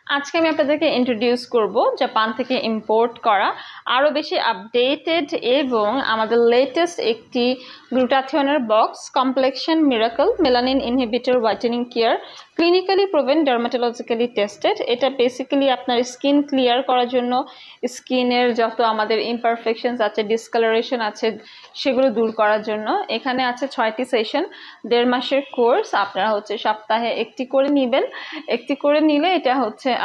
আজকে আমি আপনাদেরকে ইন্ট্রোডিউস করব জাপান থেকে ইম্পোর্ট করা আরও বেশি আপডেটেড এবং আমাদের লেটেস্ট একটি গ্লুটাথিয়নের box complexion miracle melanin inhibitor whitening care clinically proven dermatologically tested. এটা বেসিক্যালি আপনার স্কিন ক্লিয়ার করার জন্য, স্কিনের যত আমাদের ইমপারফেকশনস আছে, ডিসকালারেশন আছে, সেগুলো দূর করার জন্য। এখানে আছে 6টি সেশন, 1.5 মাসের কোর্স। আপনারা সপ্তাহে একটি করে নেবেন। একটি করে নিলে এটা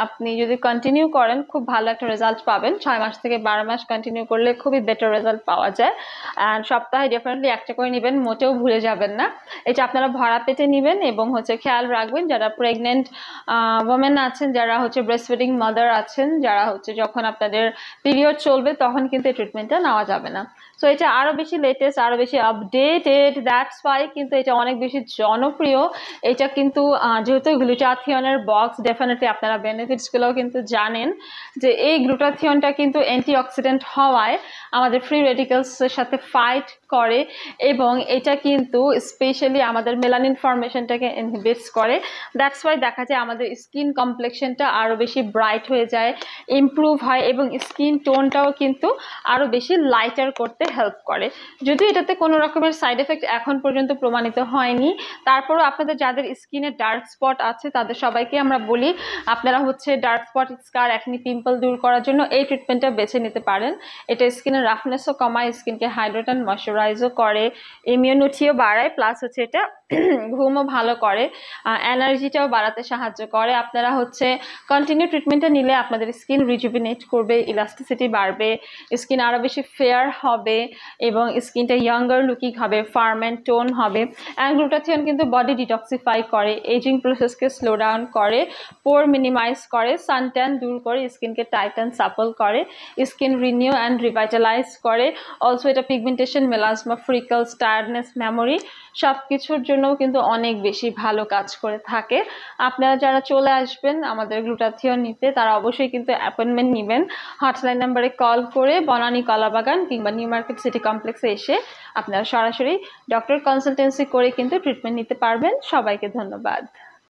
আপনি যদি কন্টিনিউ করেন খুব ভালো একটা রেজাল্ট পাবেন। 6 মাস থেকে 12 মাস কন্টিনিউ করলে খুবই বেটার রেজাল্ট পাওয়া যায়। অ্যান্ড সপ্তাহে ডেফিনেটলি একটা করে নেবেন, মোটেও ভুলে যাবেন না। এটা আপনারা ভরা পেটে নেবেন এবং খেয়াল রাখবেন যারা প্রেগনেন্ট ওমেন আছেন, যারা ব্রেস্ট ফিডিং মাদার আছেন, যারা যখন আপনাদের পিরিয়ড চলবে তখন কিন্তু এই ট্রিটমেন্টটা নেওয়া যাবে না। সো এটা আরও বেশি লেটেস্ট, আরও বেশি আপডেটেড, দ্যাটস ওয়াই কিন্তু এটা অনেক বেশি জনপ্রিয়। এটা কিন্তু যেহেতু গ্লুটাথিয়নের বক্স, ডেফিনেটলি আপনারা বেনিফিটসগুলোও কিন্তু জানেন যে এই গ্লুটাথিয়নটা কিন্তু অ্যান্টিঅক্সিডেন্ট হওয়ায় আমাদের ফ্রি রেডিক্যালসের সাথে ফাইট করে এবং এটা কিন্তু স্পেশালি আমাদের মেলানিন ফর্মেশনটাকে ইনহিবিটস করে। দ্যাটস ওয়াই দেখা যায় আমাদের স্কিন কমপ্লেকশনটা আরও বেশি ব্রাইট হয়ে যায়, ইমপ্রুভ হয় এবং স্কিন টোনটাও কিন্তু আরও বেশি লাইটার করতে হেল্প করে। যদিও এটাতে কোনো রকমের সাইড এফেক্ট এখন পর্যন্ত প্রমাণিত হয়নি, তারপরও আপনাদের যাদের স্কিনে ডার্ক স্পট আছে তাদের সবাইকে আমরা বলি আপনারা ডার্ক স্পট, স্কার, অ্যাকনি, পিম্পল দূর করার জন্য এই ট্রিটমেন্টটা বেছে নিতে পারেন। এটা স্কিনের রাফনেসও কমায়, স্কিনকে হাইড্রেট অ্যান্ড ময়শ্চারাইজও করে, ইমিউনিটিও বাড়ায়, প্লাস এটা ঘুমও ভালো করে, এনার্জিটাও বাড়াতে সাহায্য করে। আপনারা কন্টিনিউ ট্রিটমেন্টটা নিলে আপনাদের স্কিন রিজুভিনেট করবে, ইলাস্টিসিটি বাড়বে, স্কিন আরও বেশি ফেয়ার হবে এবং স্কিনটা ইয়াঙ্গার লুকিং হবে, ফার্ম অ্যান্ড টোন হবে। অ্যান্ড গ্লুটাথিয়ন কিন্তু বডি ডিটক্সিফাই করে, এজিং প্রসেসকে স্লো ডাউন করে, পোর মিনিমাইজ করে, সানট্যান দূর করে, স্কিনকে টাইট অ্যান্ড সাপল করে, স্কিন রিনিউ অ্যান্ড রিভাইটালাইজ করে। অলসো এটা পিগমেন্টেশন, মেলাজমা, ফ্রিকলস, টায়ার্ডনেস, মেমোরি সব কিছুর জন্যও কিন্তু অনেক বেশি ভালো কাজ করে থাকে। আপনারা যারা চলে আসবেন আমাদের গ্লুটাথিয়ন নিতে তারা অবশ্যই কিন্তু অ্যাপয়েন্টমেন্ট নেবেন। হটলাইন নাম্বারে কল করে বনানী কলাবাগান কিংবা নিউ মার্কেট সিটি কমপ্লেক্সে এসে আপনারা সরাসরি ডক্টর কনসালটেন্সি করে কিন্তু ট্রিটমেন্ট নিতে পারবেন। সবাইকে ধন্যবাদ।